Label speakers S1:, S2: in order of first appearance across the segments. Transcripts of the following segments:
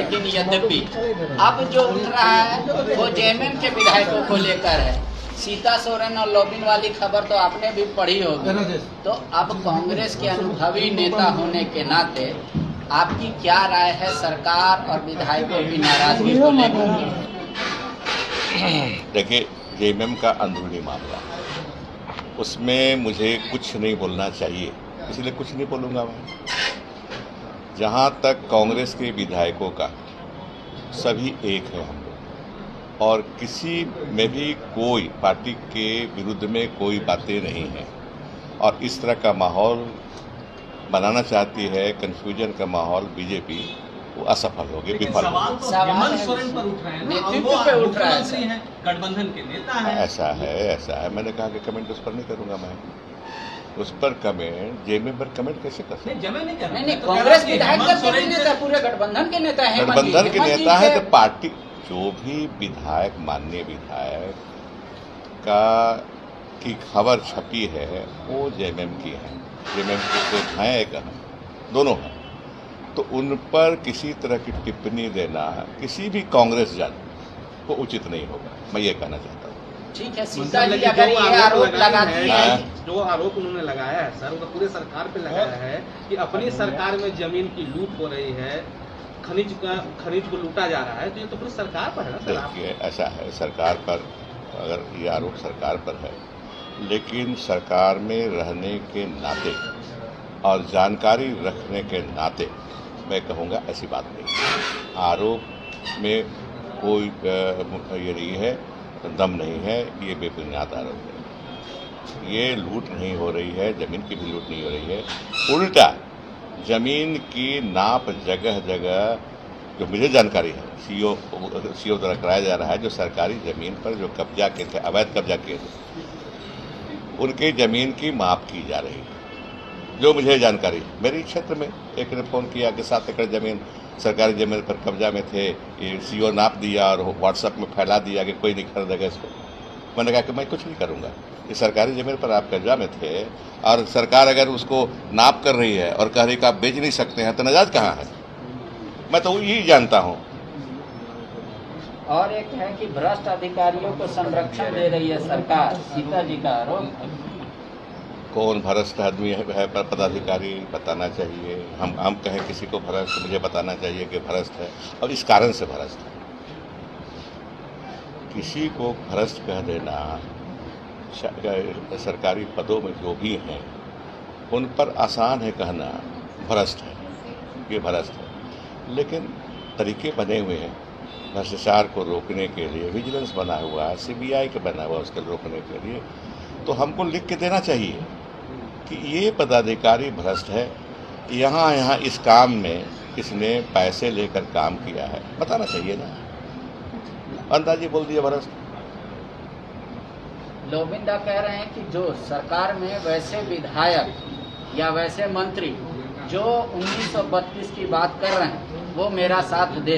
S1: लेकिन यद्यपि अब जो उठ रहा है वो जेएमएम के विधायकों को लेकर है। सीता सोरेन और लॉबिन वाली खबर तो आपने भी पढ़ी होगी। तो अब कांग्रेस के अनुभवी नेता होने के नाते आपकी क्या राय है सरकार और विधायकों की नाराजगी को लेकर?
S2: देखिए, जेएमएम का अंदरूनी मामला, उसमें मुझे कुछ नहीं बोलना चाहिए, इसलिए कुछ नहीं बोलूँगा मैं। जहाँ तक कांग्रेस के विधायकों का, सभी एक है हम लोग, और किसी में भी कोई पार्टी के विरुद्ध में कोई बातें नहीं हैं। और इस तरह का माहौल बनाना चाहती है, कन्फ्यूजन का माहौल बीजेपी, वो असफल होगी, विफल होगी।
S3: हेमंत सोरेन पर उठ रहे हैं,
S1: नेतृत्व पे उठ रहा है,
S3: मुख्यमंत्री हैं, गठबंधन के नेता हैं।
S2: ऐसा है। मैंने कहा कि कमेंट उस पर नहीं करूंगा मैं। उस पर कमेंट, जेएमएम पर कमेंट कैसे कर सकते?
S1: नहीं, कांग्रेस विधायक का नेता, पूरे गठबंधन के नेता है,
S2: गठबंधन के नेता है तो पार्टी, जो भी विधायक, माननीय विधायक का की खबर छपी है वो जेएमएम की है। जेएमएम के हैं, एक दोनों हैं, तो उन पर किसी तरह की टिप्पणी देना किसी भी कांग्रेस जन को उचित नहीं होगा, मैं ये कहना चाहता हूँ।
S1: ठीक है, सीता जी अगर ये आरोप लगाती है,
S3: जो आरोप उन्होंने लगाया है सर, वो पूरे सरकार पे लगाया है कि अपनी सरकार में जमीन की लूट हो रही है, खनिज को लूटा जा रहा है, तो ये तो पूरी सरकार पर है ना सर।
S2: देखिए, ऐसा है, सरकार पर अगर ये आरोप सरकार पर है, लेकिन सरकार में रहने के नाते और जानकारी रखने के नाते मैं कहूँगा ऐसी बात नहीं। आरोप में कोई ये नहीं है, दम नहीं है, ये बेबुनियाद आरोप है। ये लूट नहीं हो रही है, ज़मीन की भी लूट नहीं हो रही है, उल्टा ज़मीन की नाप जगह जगह, जो मुझे जानकारी है, सीओ द्वारा कराया जा रहा है, जो सरकारी ज़मीन पर जो कब्जा किए थे, अवैध कब्जा किए थे, उनकी ज़मीन की माप की जा रही है। जो मुझे जानकारी, मेरी क्षेत्र में एक ने फ़ोन किया कि 7 एकड़ ज़मीन सरकारी ज़मीन पर कब्जा में थे, ये सीओ नाप दिया और व्हाट्सएप में फैला दिया कि कोई नहीं खरीदेगा इसको। मैंने कहा कि मैं कुछ नहीं करूँगा, ये सरकारी ज़मीन पर आप कब्जा में थे और सरकार अगर उसको नाप कर रही है और कह रही कि आप बेच नहीं सकते हैं, तो नाजायज़ कहाँ है? मैं तो यही जानता हूँ।
S1: और एक है कि भ्रष्ट अधिकारियों को संरक्षण दे रही है सरकार, सीता जी का आरोप।
S2: कौन भ्रष्ट आदमी है पदाधिकारी, बताना चाहिए। हम कहें किसी को भ्रष्ट, मुझे बताना चाहिए कि भ्रष्ट है और इस कारण से भ्रष्ट है। किसी को भ्रष्ट कह देना, सरकारी पदों में जो भी हैं उन पर आसान है कहना भ्रष्ट है, ये भ्रष्ट है। लेकिन तरीके बने हुए हैं भ्रष्टाचार को रोकने के लिए, विजिलेंस बना हुआ है, सीबीआई का बना हुआ उसके रोकने के लिए, तो हमको लिख के देना चाहिए कि ये पदाधिकारी भ्रष्ट है, यहाँ इस काम में इसने पैसे लेकर काम किया है, बताना चाहिए ना। अंदाजे बोल दिया भ्रष्ट।
S1: लोबिंदा कह रहे हैं कि जो सरकार में वैसे विधायक या वैसे मंत्री जो 1932 की बात कर रहे हैं वो मेरा साथ दे,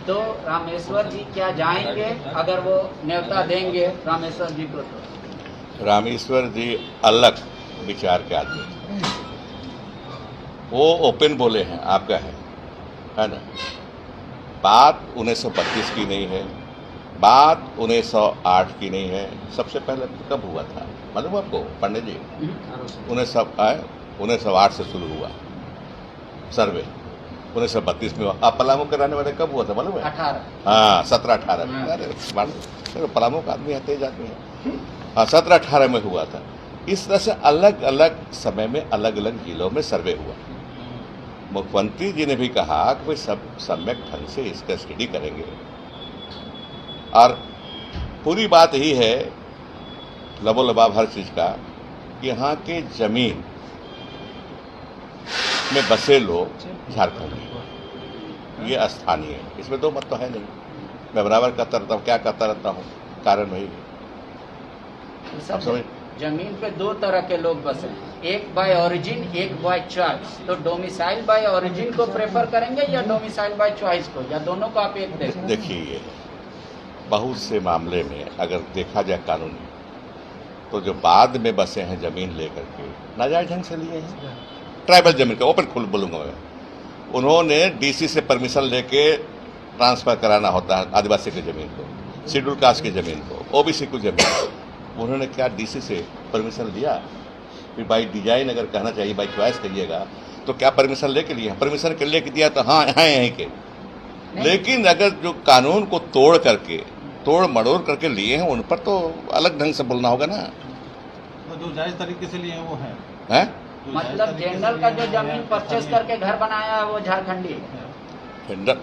S1: तो रामेश्वर जी क्या जाएंगे? अगर वो न्योता देंगे रामेश्वर जी को, तो
S2: रामेश्वर जी अलग विचार के आदमी, वो ओपन बोले हैं, आपका है ना। बात 1932 की नहीं है, बात 1908 की नहीं है। सबसे पहले कब हुआ था मालूम आपको पंडित जी? 1908 से शुरू हुआ सर्वे, 1932 में हुआ। आप पलामू के रहने वाले कब हुआ था मालूम है?
S1: 18,
S2: हाँ 17-18। पलामू का आदमी है, तेज आदमी है। हाँ 17-18 में हुआ था। इस तरह से अलग अलग समय में अलग अलग जिलों में सर्वे हुआ। मुख्यमंत्री जी ने भी कहा कि भाई सब सम्यक ढंग से इसका स्टडी करेंगे, और पूरी बात यही है लबोलबाब हर चीज़ का, यहाँ के जमीन में बसे लोग झारखंडी, ये स्थानीय है, इसमें दो मत तो है नहीं। मैं बराबर कहता रहता हूँ, क्या कहता रहता हूँ, कारण वही है। समझ,
S1: जमीन पे दो तरह के लोग बसे, एक बाय ओरिजिन, एक बाय चॉइस। तो डोमिसाइल बाय ओरिजिन को प्रेफर करेंगे या डोमिसाइल बाय चॉइस को, या दोनों को आप एक देखें?
S2: देखिए, बहुत से मामले में अगर देखा जाए कानूनी, तो जो बाद में बसे हैं जमीन लेकर के, नाजायज ढंग से लिए हैं, ट्राइबल जमीन का, ओपन खुल बोलूँगा मैं, उन्होंने डीसी से परमिशन लेके ट्रांसफर कराना होता है आदिवासी की ज़मीन को, शेड्यूल कास्ट की ज़मीन को, ओबीसी की ज़मीन को। उन्होंने क्या डीसी से परमिशन लिया? फिर बाई डिजाइन अगर कहना चाहिए, बाई चॉइस कहिएगा, तो क्या परमिशन लेके लिए? परमिशन के लेके दिया तो हाँ हैं यहीं के, लेकिन अगर जो कानून को तोड़ मड़ोड़ करके लिए हैं, उन पर तो अलग ढंग से बोलना होगा ना।
S4: तो जो जायज तरीके से लिए वो है,
S1: मतलब जनरल का जो जमीन परचेस करके घर बनाया है वो झारखंडी है।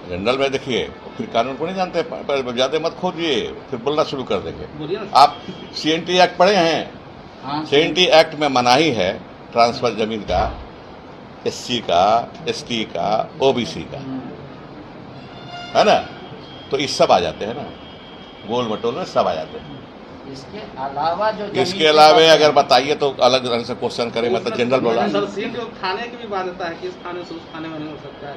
S2: जनरल में देखिए, फिर कानून को नहीं जानते, ज़्यादा मत खोदिए, फिर बोलना शुरू कर देंगे। आप CNT एक्ट पढ़े हैं?
S1: हाँ,
S2: CNT एक्ट में मनाही है ट्रांसफर जमीन का, SC का, ST का, OBC का, है ना? तो इस सब आ जाते हैं ना, गोल मटोल में सब आ जाते हैं।
S1: इसके अलावा जो
S2: इसके अलावा अगर बताइए तो अलग ढंग से क्वेश्चन करें, मतलब जनरल बोला।
S3: सर सीट थाने की भी बाध्यता है कि इस थाने से उस थाने में नहीं हो सकता है,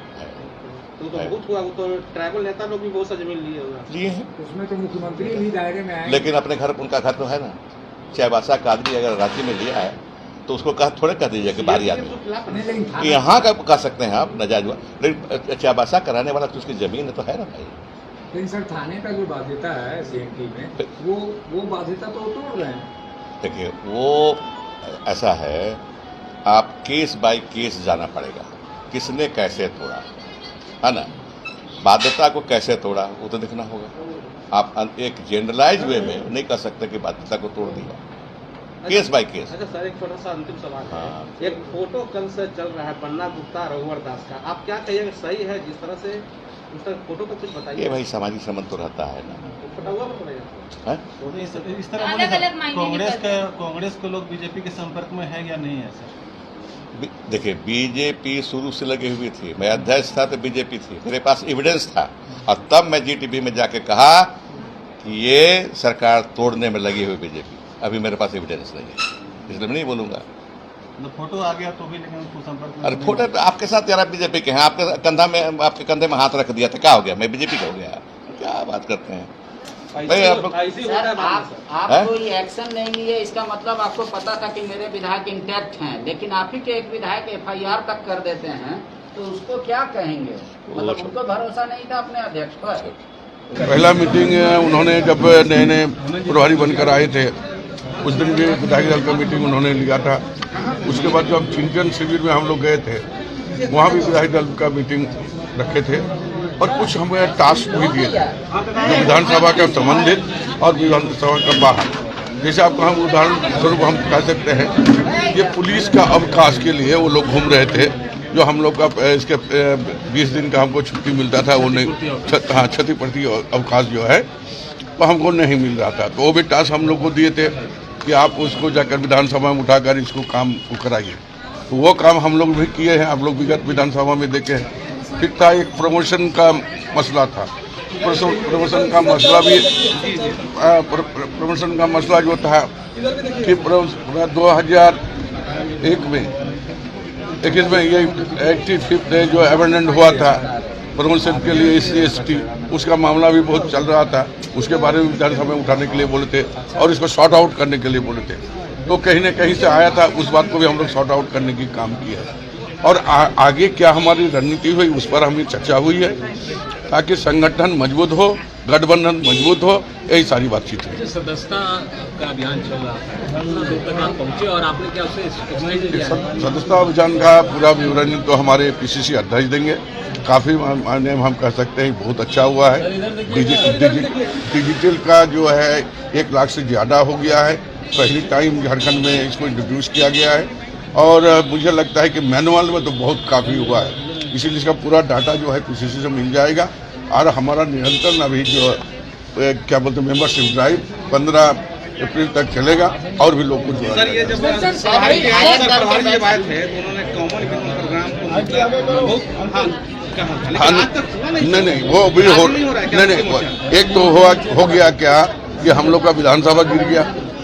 S3: तो बहुत हुआ। वो तो ट्राइबल नेता लोग भी बहुत सा जमीन लिए हैं,
S5: उसमें तो मुख्यमंत्री भी दायरे में आए,
S2: लेकिन अपने घर, उनका घर तो है ना। चाईबासा का आदमी अगर रांची में लिया है तो उसको थोड़े कह दीजिए कि बाहरी आदमी, यहाँ का कह सकते हैं आप नाजायज हुआ, लेकिन चाईबासा कराने वाला तो उसकी जमीन तो है ना भाई।
S5: लेकिन सर थाने का जो बाध्यता है CNT में, वो बाध्यता तो तोड़ रहे हैं।
S2: देखिए, वो ऐसा है, आप केस बाय केस जाना पड़ेगा, किसने कैसे तोड़ा, है ना, बाध्यता को कैसे तोड़ा, वो तो देखना होगा। आप एक जनरलाइज वे में नहीं कह सकते कि बाध्यता को तोड़ दिया, केस बाय केस।
S3: अच्छा सर, एक छोटा सा अंतिम सवाल है।
S2: हाँ।
S3: एक फोटो कल से चल रहा है बन्ना गुप्ता रघुवर दास का, आप क्या कहिएगा, सही है जिस तरह से उस तरह फोटो को कुछ बताइए?
S2: ये भाई सामाजिक संबंध तो रहता है ना,
S3: फोटा हुआ बताइएगा।
S2: है?
S4: इस तरह बोले कांग्रेस के लोग बीजेपी के संपर्क में है या नहीं है सर?
S2: देखिए, बीजेपी शुरू से लगी हुई थी, मैं अध्यक्ष था तो बीजेपी थी, मेरे पास एविडेंस था, और तब मैं GTV में जाके कहा कि ये सरकार तोड़ने में लगी हुई बीजेपी। अभी मेरे पास एविडेंस नहीं है, इसलिए मैं नहीं बोलूँगा।
S4: फोटो आ गया तो भी, लेकिन उसको संपर्क में
S2: अरे फोटो तो आपके साथ यार, बीजेपी के हैं, आपके कंधे में हाथ रख दिया था, क्या हो गया? मैं बीजेपी का हो गया? क्या बात करते हैं भाई आप लोग?
S1: आप कोई एक्शन नहीं लिए, इसका मतलब आपको पता था कि मेरे विधायक इंटैक्ट हैं, लेकिन आप ही के एक विधायक FIR तक कर देते हैं, तो उसको क्या कहेंगे? मतलब उनको भरोसा नहीं था अपने अध्यक्ष पर।
S6: पहला मीटिंग उन्होंने जब नए प्रभारी बनकर आए थे, उस दिन भी विधायक दल का मीटिंग उन्होंने लिया था। उसके बाद जब चिंतन शिविर में हम लोग गए थे, वहाँ भी विधायक दल का मीटिंग रखे थे, और कुछ हमें टास्क भी दिए थे जो विधानसभा के संबंधित और विधानसभा का बाहर। जैसे आपको हम उदाहरण स्वरूप हम कह सकते हैं, ये पुलिस का अवकाश के लिए वो लोग घूम रहे थे, जो हम लोग का इसके 20 दिन का हमको छुट्टी मिलता था, वो नहीं, क्षतिपूर्ति अवकाश जो है वो हमको नहीं मिल रहा था। तो वो भी टास्क हम लोग को दिए थे कि आप उसको जाकर विधानसभा में उठाकर इसको काम को कराइए। तो वो काम हम लोग भी किए हैं, आप लोग विगत विधानसभा में देखे हैं। फिर था एक प्रमोशन का मसला था, प्रमोशन का मसला भी, प्रमोशन का मसला जो था कि 2001 में 21 में ये 85 जो अमेंडमेंट हुआ था प्रमोशन के लिए SC ST, उसका मामला भी बहुत चल रहा था। उसके बारे में विधानसभा में उठाने के लिए बोले थे और इसको सॉर्ट आउट करने के लिए बोले थे। तो कहीं न कहीं से आया था, उस बात को भी हम लोग सॉर्ट आउट करने की काम किया। और आगे क्या हमारी रणनीति हुई, उस पर हमें चर्चा हुई है, ताकि संगठन मजबूत हो, गठबंधन मजबूत हो, यही सारी बातचीत है।
S7: सदस्यता का अभियान चल रहा है, दूर तक आप पहुंचे और आपने क्या उससे
S6: सदस्यता अभियान का पूरा विवरण तो हमारे PCC अध्यक्ष देंगे। काफ़ी मायने में हम कह सकते हैं बहुत अच्छा हुआ है। डिजिटल का जो है 1 लाख से ज़्यादा हो गया है, पहली टाइम झारखंड में इसको इंट्रोड्यूस किया गया है। और मुझे लगता है कि मैनुअल में तो बहुत काफ़ी हुआ है, इसीलिए इसका पूरा डाटा जो है PCC से मिल जाएगा। और हमारा निरंतर अभी जो क्या बोलते हैं मेंबरशिप ड्राइव 15 अप्रैल तक चलेगा, और भी लोग को जोड़ा
S3: सर, ये जब प्रभारी जब आए थे तो उन्होंने कॉमन प्रोग्राम को
S6: नहीं, वो भी हो नहीं, एक तो हो गया क्या कि हम लोग का विधानसभा गिर गया,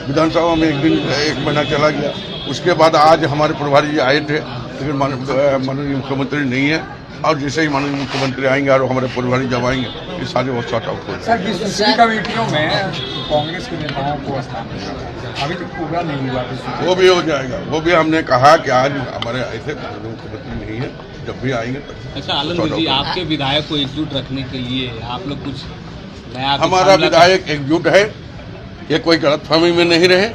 S6: विधानसभा में एक महीना चला गया। उसके बाद आज हमारे प्रभारी जी आए थे, लेकिन माननीय मुख्यमंत्री नहीं है, और जैसे ही माननीय मुख्यमंत्री आएंगे और हमारे प्रभारी जब आएंगे, ये सारे वो सॉर्ट आउट हो
S5: सर, दूसरी कमेटियों में कांग्रेस के नेताओं को स्थान अभी तक पूरा नहीं हुआ,
S6: वो भी हो जाएगा। वो भी हमने कहा कि आज हमारे आए थे, मुख्यमंत्री नहीं है, जब भी आएंगे तब
S7: अच्छा आलमगीर जी, आपके विधायक को एकजुट रखने के लिए आप लोग कुछ नया
S6: हमारा विधायक एकजुट है, ये कोई गलतफहमी में नहीं रहे।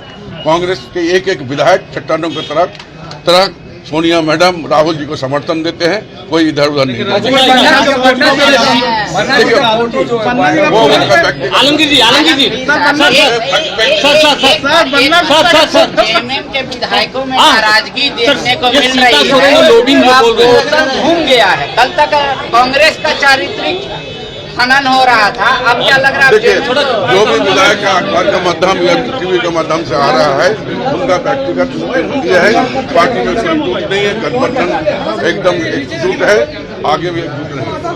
S6: कांग्रेस के एक एक विधायक चट्टानों की तरह सोनिया मैडम राहुल जी को समर्थन देते हैं, कोई इधर उधर नहीं।
S7: आलमगीर जी
S1: जेएमएम के विधायकों में नाराजगी देखने को मिल रही है, घूम गया है। कल तक कांग्रेस का चारित्रिक खनन हो रहा था, अब क्या लग रहा है?
S6: देखिए, जो भी विधायक अखबार का माध्यम या टीवी के माध्यम से आ रहा है, उनका व्यक्तिगत ये है, पार्टी में कोई टूट नहीं है, गठबंधन एकदम एकजुट है, आगे भी एकजुट रहेगा।